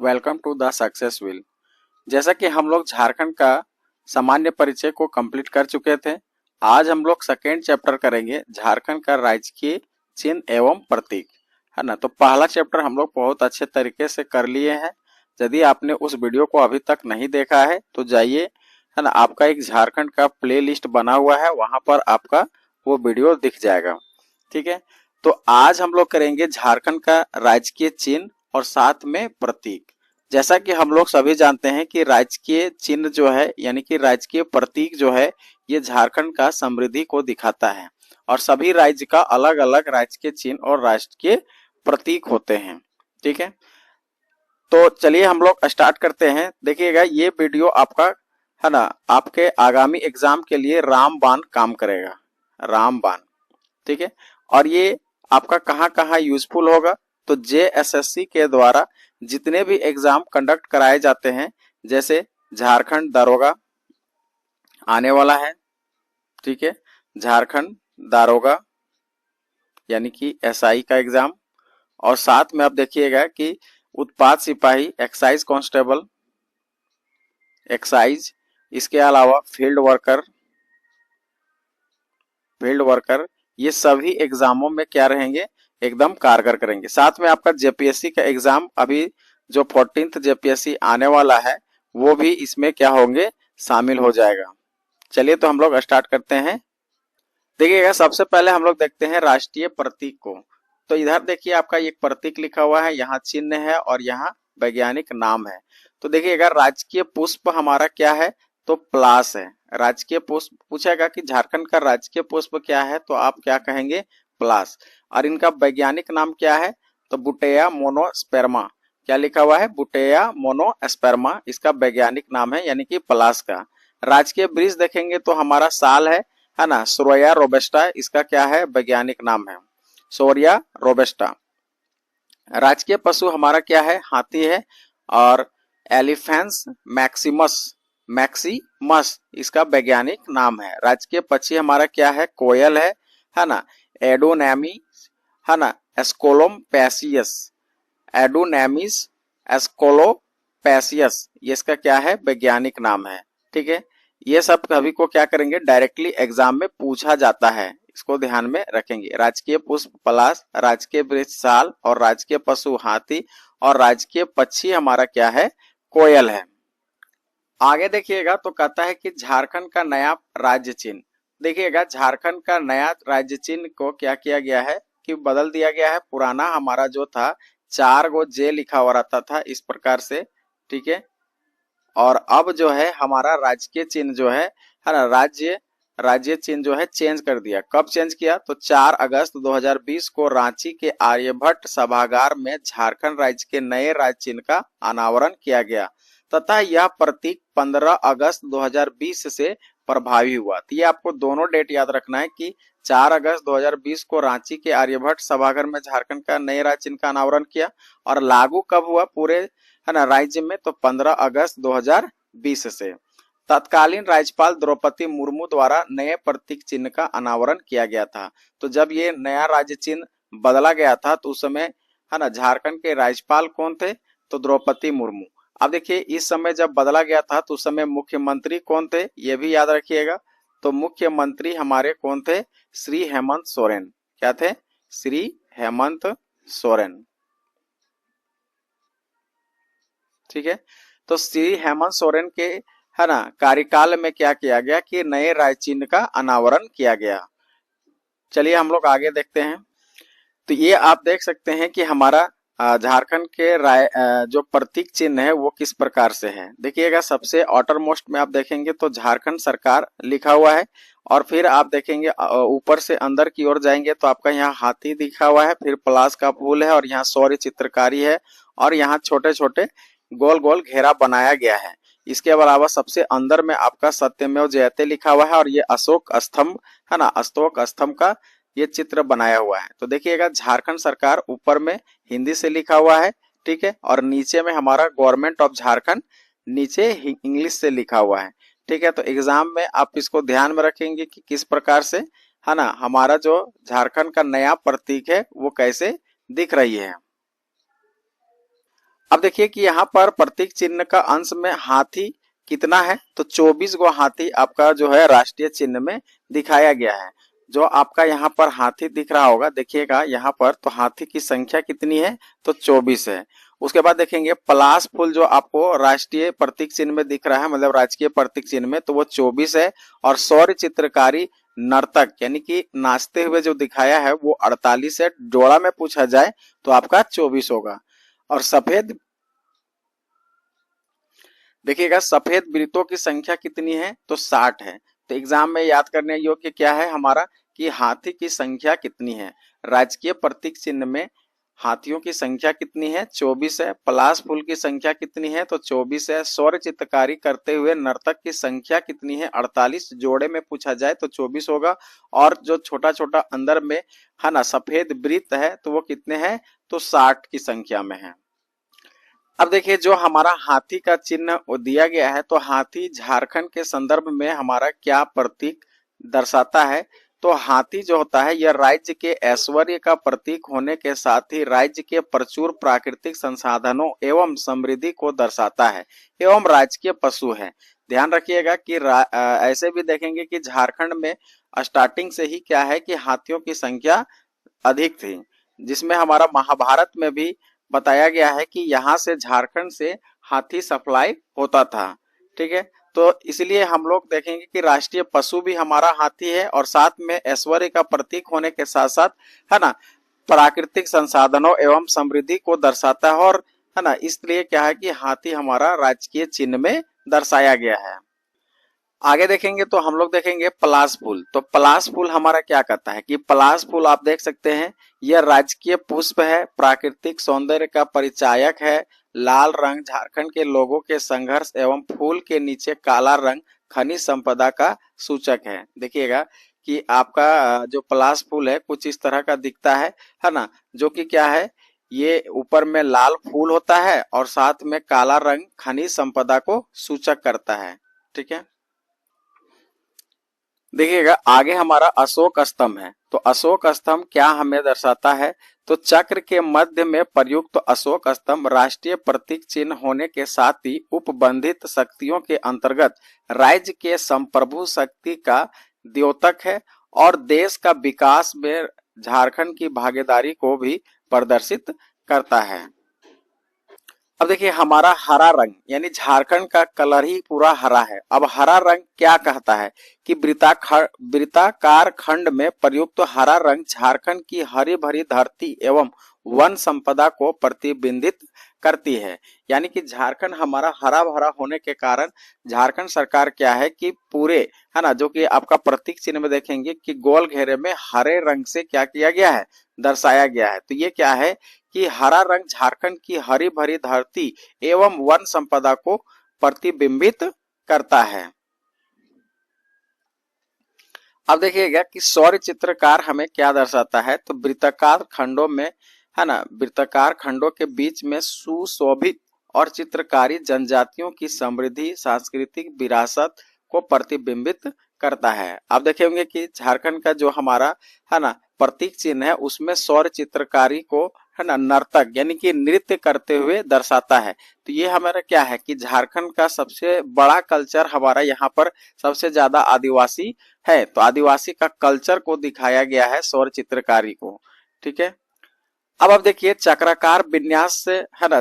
Welcome to the success wheel. जैसा कि हम लोग झारखंड का सामान्य परिचय को कंप्लीट कर चुके थे, आज हम लोग सेकेंड चैप्टर करेंगे झारखंड का राजकीय चिन्ह एवं प्रतीक, है ना। तो पहला चैप्टर हम लोग बहुत अच्छे तरीके से कर लिए हैं। यदि आपने उस वीडियो को अभी तक नहीं देखा है तो जाइए, है ना। आपका एक झारखंड का प्ले लिस्ट बना हुआ है, वहां पर आपका वो वीडियो दिख जाएगा। ठीक है, तो आज हम लोग करेंगे झारखंड का राजकीय चिन्ह और साथ में प्रतीक। जैसा कि हम लोग सभी जानते हैं कि राजकीय चिन्ह जो है यानी कि राजकीय प्रतीक जो है, ये झारखंड का समृद्धि को दिखाता है और सभी राज्य का अलग अलग राजकीय चिन्ह और राष्ट्रीय प्रतीक होते हैं। ठीक है, तो चलिए हम लोग स्टार्ट करते हैं। देखिएगा, ये वीडियो आपका, है ना, आपके आगामी एग्जाम के लिए रामबाण काम करेगा। रामबाण, ठीक है। और ये आपका कहाँ कहाँ यूजफुल होगा, तो जेएसएससी के द्वारा जितने भी एग्जाम कंडक्ट कराए जाते हैं, जैसे झारखंड दारोगा आने वाला है, ठीक है, झारखंड दारोगा यानी कि एसआई का एग्जाम, और साथ में आप देखिएगा कि उत्पाद सिपाही, एक्साइज कांस्टेबल, एक्साइज, इसके अलावा फील्ड वर्कर, ये सभी एग्जामों में क्या रहेंगे, एकदम कारगर करेंगे। साथ में आपका जेपीएससी का एग्जाम, अभी जो 14th जेपीएससी आने वाला है, वो भी इसमें क्या होंगे, शामिल हो जाएगा। चलिए तो हम लोग स्टार्ट करते हैं। देखिएगा, सबसे पहले हम लोग देखते हैं राष्ट्रीय प्रतीक को। तो इधर देखिए, आपका एक प्रतीक लिखा हुआ है, यहाँ चिन्ह है और यहाँ वैज्ञानिक नाम है। तो देखिएगा, राजकीय पुष्प हमारा क्या है, तो प्लास है। राजकीय पुष्प पूछेगा कि झारखंड का राजकीय पुष्प क्या है, तो आप क्या कहेंगे, प्लास। और इनका वैज्ञानिक नाम क्या है, तो बुटेया मोनोस्पेर्मा। क्या लिखा हुआ है, बुटेया मोनोस्पेर्मा, इसका वैज्ञानिक नाम है, यानी कि प्लास का। राजकीय वृक्ष देखेंगे तो हमारा साल है ना, सोरिया रोबस्टा, इसका क्या है, वैज्ञानिक नाम है, सोरिया रोबस्टा। राजकीय पशु हमारा क्या है, हाथी है। और एलिफेंस मैक्सिमस, मैक्सिमस, इसका वैज्ञानिक नाम है। राजकीय पक्षी हमारा क्या है, कोयल है ना, एडोनेमी, है ना, एस्कोलोपेसियस, एडोनेमिस एस्कोलोपेसियस, ये इसका क्या है, वैज्ञानिक नाम है। ठीक है, ये सब कभी को क्या करेंगे, डायरेक्टली एग्जाम में पूछा जाता है, इसको ध्यान में रखेंगे। राजकीय पुष्प पलाश, राजकीय वृक्ष साल, और राजकीय पशु हाथी, और राजकीय पक्षी हमारा क्या है, कोयल है। आगे देखिएगा, तो कहता है कि झारखंड का नया राज्य चिन्ह। देखिएगा, झारखंड का नया राज्य चिन्ह को क्या किया गया है कि बदल दिया गया है। पुराना हमारा जो था, 4 गो जे लिखा हुआ रहता था इस प्रकार से, ठीक है। और अब जो है हमारा राजकीय चिन्ह जो है ना, राज्य चिन्ह जो है चेंज कर दिया। कब चेंज किया, तो 4 अगस्त 2020 को रांची के आर्यभट्ट सभागार में झारखंड राज्य के नए राज्य चिन्ह का अनावरण किया गया तथा यह प्रतीक 15 अगस्त 2020 से प्रभावी हुआ। तो ये आपको दोनों डेट याद रखना है कि 4 अगस्त 2020 को रांची के आर्यभट्ट सभागार में झारखंड का नए राज्य चिन्ह का अनावरण किया, और लागू कब हुआ पूरे, है ना, राज्य में, तो 15 अगस्त 2020 से। तत्कालीन राज्यपाल द्रौपदी मुर्मू द्वारा नए प्रतीक चिन्ह का अनावरण किया गया था। तो जब ये नया राज्य चिन्ह बदला गया था, तो उस समय, है ना, झारखंड के राज्यपाल कौन थे, तो द्रौपदी मुर्मू। अब देखिए, इस समय जब बदला गया था तो उस समय मुख्यमंत्री कौन थे, ये भी याद रखिएगा। तो मुख्यमंत्री हमारे कौन थे, श्री हेमंत सोरेन। क्या थे, श्री हेमंत सोरेन। ठीक है, तो श्री हेमंत सोरेन के, है ना, कार्यकाल में क्या किया गया कि नए राज्य चिन्ह का अनावरण किया गया। चलिए हम लोग आगे देखते हैं। तो ये आप देख सकते हैं कि हमारा झारखंड के जो प्रतीक चिन्ह है वो किस प्रकार से है। देखिएगा, सबसे ऑटर मोस्ट में आप देखेंगे तो झारखंड सरकार लिखा हुआ है, और फिर आप देखेंगे ऊपर से अंदर की ओर जाएंगे तो आपका यहाँ हाथी दिखा हुआ है, फिर प्लास का फूल है, और यहाँ सौर्य चित्रकारी है, और यहाँ छोटे छोटे गोल गोल घेरा बनाया गया है। इसके अलावा सबसे अंदर में आपका सत्यमेव जयते लिखा हुआ है, और ये अशोक स्तंभ, है ना, अशोक स्तंभ का ये चित्र बनाया हुआ है। तो देखिएगा, झारखंड सरकार ऊपर में हिंदी से लिखा हुआ है, ठीक है, और नीचे में हमारा गवर्नमेंट ऑफ झारखंड नीचे इंग्लिश से लिखा हुआ है। ठीक है, तो एग्जाम में आप इसको ध्यान में रखेंगे कि किस प्रकार से, है ना, हमारा जो झारखंड का नया प्रतीक है वो कैसे दिख रही है। अब देखिए कि यहाँ पर प्रतीक चिन्ह का अंश में हाथी कितना है, तो 24 गो हाथी आपका जो है राष्ट्रीय चिन्ह में दिखाया गया है। जो आपका यहाँ पर हाथी दिख रहा होगा, देखिएगा यहाँ पर, तो हाथी की संख्या कितनी है, तो 24 है। उसके बाद देखेंगे पलाश फूल जो आपको राष्ट्रीय प्रतीक चिन्ह में दिख रहा है, मतलब राजकीय प्रतीक चिन्ह में, तो वो 24 है। और सौर्य चित्रकारी नर्तक यानी कि नाचते हुए जो दिखाया है वो 48 है। जोड़ा में पूछा जाए तो आपका 24 होगा। और सफेद, देखिएगा सफेद वृत्तों की संख्या कितनी है, तो 60 है। तो एग्जाम में याद करने योग्य क्या है हमारा, कि हाथी की संख्या कितनी है। राजकीय प्रतीक चिन्ह में हाथियों की संख्या कितनी है, 24 है। पलाश फूल की संख्या कितनी है, तो 24 है। सौर्य चित्रकारी करते हुए नर्तक की संख्या कितनी है, 48। जोड़े में पूछा जाए तो 24 होगा। और जो छोटा छोटा अंदर में है ना सफेद वृत्त है, तो वो कितने हैं, तो 60 की संख्या में है। अब देखिए जो हमारा हाथी का चिन्ह वो दिया गया है, तो हाथी झारखंड के संदर्भ में हमारा क्या प्रतीक दर्शाता है, तो हाथी जो होता है यह राज्य के ऐश्वर्य का प्रतीक होने के साथ ही राज्य के प्रचुर प्राकृतिक संसाधनों एवं समृद्धि को दर्शाता है एवं राजकीय पशु है। ध्यान रखिएगा कि ऐसे भी देखेंगे कि झारखंड में स्टार्टिंग से ही क्या है कि हाथियों की संख्या अधिक थी, जिसमें हमारा महाभारत में भी बताया गया है कि यहाँ से झारखंड से हाथी सप्लाई होता था। ठीक है, तो इसलिए हम लोग देखेंगे कि राष्ट्रीय पशु भी हमारा हाथी है और साथ में ऐश्वर्य का प्रतीक होने के साथ साथ है ना प्राकृतिक संसाधनों एवं समृद्धि को दर्शाता है। और है ना इसलिए क्या है कि हाथी हमारा राजकीय चिन्ह में दर्शाया गया है। आगे देखेंगे तो हम लोग देखेंगे पलाश फूल। तो पलाश फूल हमारा क्या कहता है कि पलाश फूल आप देख सकते हैं यह राजकीय पुष्प है, प्राकृतिक सौंदर्य का परिचायक है। लाल रंग झारखंड के लोगों के संघर्ष एवं फूल के नीचे काला रंग खनिज संपदा का सूचक है। देखिएगा कि आपका जो पलाश फूल है कुछ इस तरह का दिखता है ना, जो कि क्या है, ये ऊपर में लाल फूल होता है और साथ में काला रंग खनिज संपदा को सूचक करता है। ठीक है, देखिएगा आगे हमारा अशोक स्तंभ है। तो अशोक स्तंभ क्या हमें दर्शाता है, तो चक्र के मध्य में प्रयुक्त अशोक स्तंभ राष्ट्रीय प्रतीक चिन्ह होने के साथ ही उपबंधित शक्तियों के अंतर्गत राज्य के संप्रभु शक्ति का द्योतक है और देश का विकास में झारखंड की भागीदारी को भी प्रदर्शित करता है। अब देखिए हमारा हरा रंग यानी झारखंड का कलर ही पूरा हरा है। अब हरा रंग क्या कहता है कि वृत्ताकार खंड में प्रयुक्त हरा रंग झारखंड की हरी भरी धरती एवं वन संपदा को प्रतिबिंबित करती है। यानी कि झारखंड हमारा हरा भरा होने के कारण झारखंड सरकार क्या है कि पूरे है ना जो कि आपका प्रतीक चिन्ह में देखेंगे कि गोल घेरे में हरे रंग से क्या किया गया है, दर्शाया गया है। तो ये क्या है कि हरा रंग झारखंड की हरी भरी धरती एवं वन संपदा को प्रतिबिंबित करता है। अब देखिएगा कि सौर्य चित्रकार हमें क्या दर्शाता है, तो वृत्ताकार खंडों में है ना वृत्ताकार खंडों के बीच में सुशोभित और चित्रकारी जनजातियों की समृद्धि सांस्कृतिक विरासत को प्रतिबिंबित करता है। आप देखेंगे कि झारखंड का जो हमारा है ना प्रतीक चिन्ह है उसमें सौर्य चित्रकारी को है ना नर्तक यानी कि नृत्य करते हुए दर्शाता है। तो ये हमारा क्या है कि झारखंड का सबसे बड़ा कल्चर हमारा यहाँ पर सबसे ज्यादा आदिवासी है, तो आदिवासी का कल्चर को दिखाया गया है सौर चित्रकारी को। ठीक है, अब देखिए चक्राकार विन्यास से है ना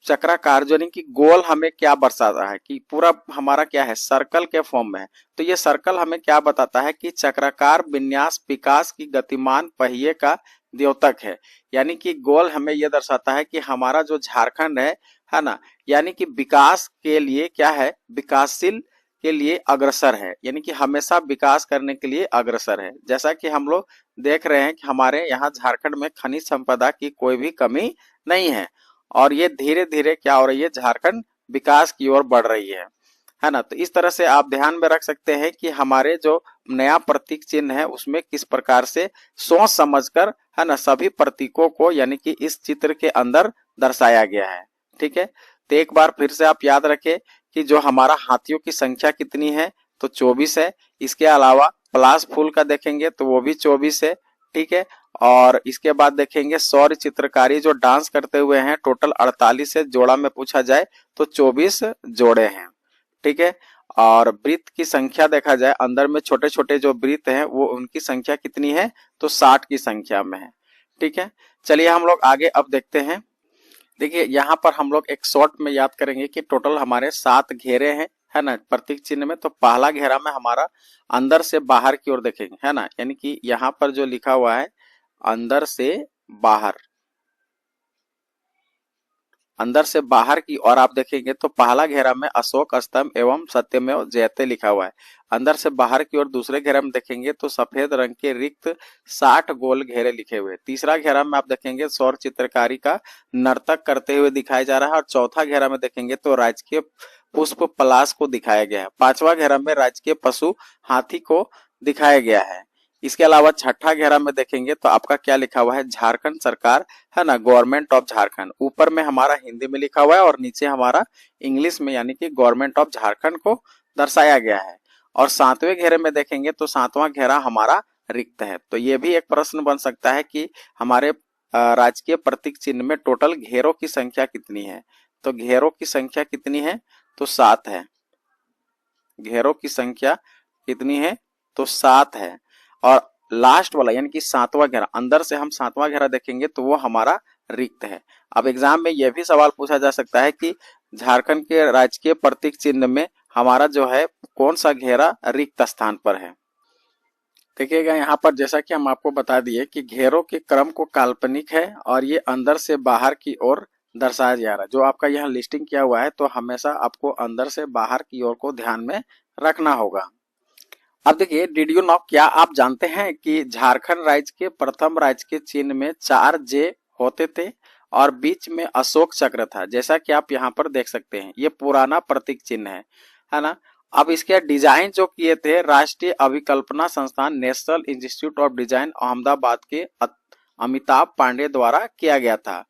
चक्राकार जो कि गोल हमें क्या दर्शाता है कि पूरा हमारा क्या है सर्कल के फॉर्म में है। तो ये सर्कल हमें क्या बताता है कि चक्राकार विन्यास विकास की गतिमान पहिए का द्योतक है। यानी कि गोल हमें यह दर्शाता है कि हमारा जो झारखंड है ना यानी कि विकास के लिए क्या है, विकासशील के लिए अग्रसर है, यानी कि हमेशा विकास करने के लिए अग्रसर है। जैसा कि हम लोग देख रहे हैं कि हमारे यहाँ झारखंड में खनिज संपदा की कोई भी कमी नहीं है और ये धीरे धीरे क्या हो रही है, झारखंड विकास की ओर बढ़ रही है ना। तो इस तरह से आप ध्यान में रख सकते हैं कि हमारे जो नया प्रतीक चिन्ह है उसमें किस प्रकार से सोच समझकर है ना सभी प्रतीकों को यानी कि इस चित्र के अंदर दर्शाया गया है। ठीक है, तो एक बार फिर से आप याद रखें कि जो हमारा हाथियों की संख्या कितनी है, तो 24 है। इसके अलावा पलाश फूल का देखेंगे तो वो भी 24 है। ठीक है। और इसके बाद देखेंगे सौर चित्रकारी जो डांस करते हुए हैं, टोटल 48 है, जोड़ा में पूछा जाए तो 24 जोड़े हैं, ठीक है। और वृत्त की संख्या देखा जाए, अंदर में छोटे छोटे जो वृत्त हैं वो उनकी संख्या कितनी है, तो 60 की संख्या में है, ठीक है। चलिए हम लोग आगे अब देखते हैं। देखिए यहाँ पर हम लोग एक शॉर्ट में याद करेंगे कि टोटल हमारे 7 घेरे हैं, है ना, प्रतीक चिन्ह में। तो पहला घेरा में हमारा अंदर से बाहर की ओर देखेंगे, है ना, यानी कि यहाँ पर जो लिखा हुआ है अंदर से बाहर, अंदर से बाहर की ओर आप देखेंगे तो पहला घेरा में अशोक स्तंभ एवं सत्यमेव जयते लिखा हुआ है। अंदर से बाहर की ओर दूसरे घेरा में देखेंगे तो सफेद रंग के रिक्त 60 गोल घेरे लिखे हुए। तीसरा घेरा में आप देखेंगे सौर चित्रकारी का नर्तक करते हुए दिखाया जा रहा है। और चौथा घेरा में देखेंगे तो राजकीय पुष्प पलाश को दिखाया गया है। पांचवा घेरा में राजकीय पशु हाथी को दिखाया गया है। इसके अलावा छठा घेरा में देखेंगे तो आपका क्या लिखा हुआ है, झारखंड सरकार, है ना, गवर्नमेंट ऑफ झारखंड। ऊपर में हमारा हिंदी में लिखा हुआ है और नीचे हमारा इंग्लिश में, यानी कि गवर्नमेंट ऑफ झारखंड को दर्शाया गया है। और सातवें घेरे में देखेंगे तो सातवां घेरा हमारा रिक्त है। तो ये भी एक प्रश्न बन सकता है कि हमारे राजकीय प्रतीक चिन्ह में टोटल घेरों की संख्या कितनी है। तो घेरों की संख्या कितनी है, तो 7 है। घेरों की संख्या कितनी है, तो 7 है। और लास्ट वाला यानी कि सातवां घेरा, अंदर से हम सातवां घेरा देखेंगे तो वो हमारा रिक्त है। अब एग्जाम में यह भी सवाल पूछा जा सकता है कि झारखंड के राजकीय प्रतीक चिन्ह में हमारा जो है कौन सा घेरा रिक्त स्थान पर है। देखिएगा यहाँ पर जैसा कि हम आपको बता दिए कि घेरों के क्रम को काल्पनिक है और ये अंदर से बाहर की ओर दर्शाया जा रहा है। जो आपका यहाँ लिस्टिंग किया हुआ है तो हमेशा आपको अंदर से बाहर की ओर को ध्यान में रखना होगा। अब देखिए, डिड यू नो, क्या आप जानते हैं कि झारखंड राज्य के प्रथम राजकीय चिन्ह में 4 जे होते थे और बीच में अशोक चक्र था, जैसा कि आप यहाँ पर देख सकते हैं। ये पुराना प्रतीक चिन्ह है ना। अब इसके डिजाइन जो किए थे राष्ट्रीय अभिकल्पना संस्थान national institute of design Ahmedabad के अमिताभ पांडे द्वारा किया गया था।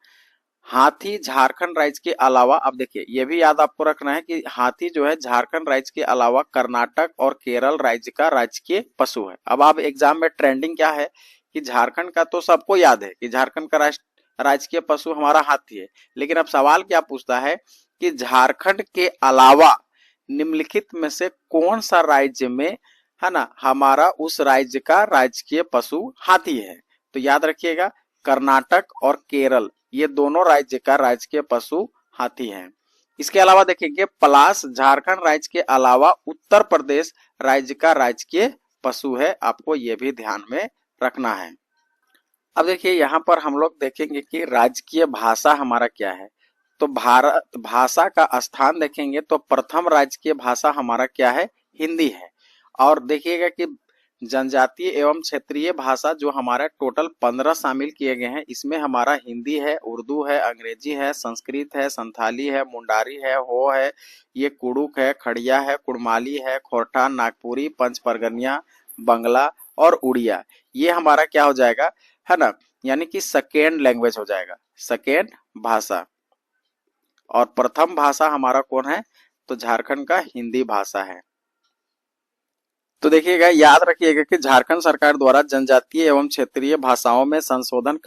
हाथी झारखंड राज्य के अलावा, अब देखिए ये भी याद आपको रखना है कि हाथी जो है झारखंड राज्य के अलावा कर्नाटक और केरल राज्य का राजकीय पशु है। अब आप एग्जाम में ट्रेंडिंग क्या है कि झारखंड का तो सबको याद है कि झारखंड का राजकीय पशु हमारा हाथी है, लेकिन अब सवाल क्या पूछता है कि झारखंड के अलावा निम्नलिखित में से कौन सा राज्य में, है ना, हमारा उस राज्य का राजकीय पशु हाथी है। तो याद रखिएगा, कर्नाटक और केरल ये दोनों राज्य का राजकीय पशु हाथी है। इसके अलावा देखेंगे पलाश झारखंड राज्य के अलावा उत्तर प्रदेश राज्य का राजकीय पशु है, आपको ये भी ध्यान में रखना है। अब देखिए यहाँ पर हम लोग देखेंगे कि राजकीय भाषा हमारा क्या है। तो भारत भाषा का स्थान देखेंगे तो प्रथम राजकीय भाषा हमारा क्या है, हिंदी है। और देखिएगा कि जनजातीय एवं क्षेत्रीय भाषा जो हमारा टोटल 15 शामिल किए गए हैं, इसमें हमारा हिंदी है, उर्दू है, अंग्रेजी है, संस्कृत है, संथाली है, मुंडारी है, हो है, ये कुड़ुक है, खड़िया है, कुड़माली है, खोरठा, नागपुरी, पंच परगनिया, बंगला और उड़िया। ये हमारा क्या हो जाएगा, है ना, यानी कि सेकेंड लैंग्वेज हो जाएगा, सेकेंड भाषा। और प्रथम भाषा हमारा कौन है, तो झारखंड का हिंदी भाषा है। तो देखिएगा, याद रखिएगा कि झारखंड सरकार द्वारा जनजातीय एवं क्षेत्रीय भाषाओं में संशोधन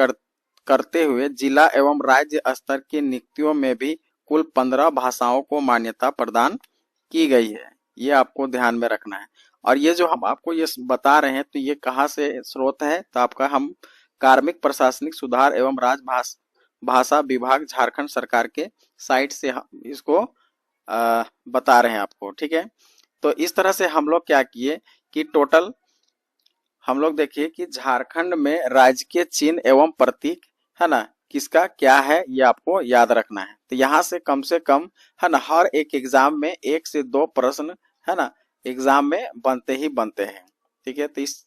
करते हुए जिला एवं राज्य स्तर की नियुक्तियों में भी कुल 15 भाषाओं को मान्यता प्रदान की गई है। ये आपको ध्यान में रखना है। और ये जो हम आपको ये बता रहे हैं तो ये कहाँ से स्रोत है, तो आपका हम कार्मिक प्रशासनिक सुधार एवं भाषा विभाग झारखंड सरकार के साइट से हम इसको बता रहे हैं आपको, ठीक है। तो इस तरह से हम लोग क्या किए कि टोटल हम लोग देखिए कि झारखंड में राजकीय चिन्ह एवं प्रतीक, है ना, किसका क्या है ये आपको याद रखना है। तो यहाँ से कम, है ना, हर एक एग्जाम में 1 से 2 प्रश्न, है ना, एग्जाम में बनते ही बनते हैं, ठीक है। तो इस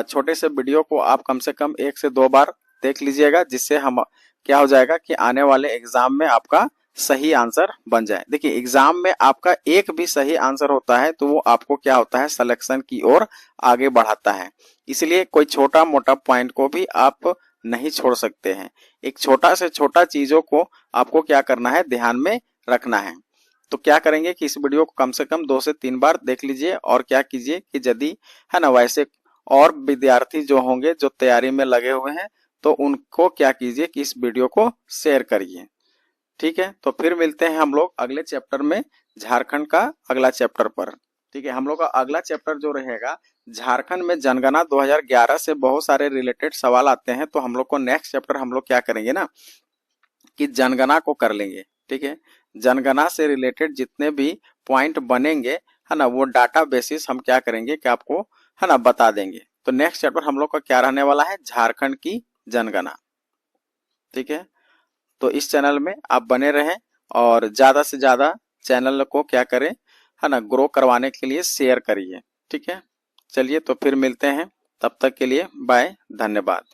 छोटे से वीडियो को आप कम से कम 1 से 2 बार देख लीजिएगा, जिससे हम क्या हो जाएगा कि आने वाले एग्जाम में आपका सही आंसर बन जाए। देखिए एग्जाम में आपका एक भी सही आंसर होता है तो वो आपको क्या होता है, सिलेक्शन की ओर आगे बढ़ाता है। इसलिए कोई छोटा मोटा पॉइंट को भी आप नहीं छोड़ सकते हैं। एक छोटा से छोटा चीजों को आपको क्या करना है, ध्यान में रखना है। तो क्या करेंगे कि इस वीडियो को कम से कम 2 से 3 बार देख लीजिए और क्या कीजिए कि यदि, है ना, वैसे और विद्यार्थी जो होंगे जो तैयारी में लगे हुए हैं तो उनको क्या कीजिए कि इस वीडियो को शेयर करिए। ठीक है, तो फिर मिलते हैं हम लोग अगले चैप्टर में, झारखंड का अगला चैप्टर पर। ठीक है, हम लोग का अगला चैप्टर जो रहेगा, झारखंड में जनगणना 2011 से बहुत सारे रिलेटेड सवाल आते हैं, तो हम लोग को नेक्स्ट चैप्टर हम लोग क्या करेंगे ना कि जनगणना को कर लेंगे। ठीक है, जनगणना से रिलेटेड जितने भी पॉइंट बनेंगे है ना, वो डाटा बेसिस हम क्या करेंगे कि आपको है ना बता देंगे। तो नेक्स्ट चैप्टर हम लोग का क्या रहने वाला है, झारखंड की जनगणना। ठीक है, तो इस चैनल में आप बने रहें और ज्यादा से ज्यादा चैनल को क्या करें है ना, ग्रो करवाने के लिए शेयर करिए। ठीक है, चलिए तो फिर मिलते हैं, तब तक के लिए बाय, धन्यवाद।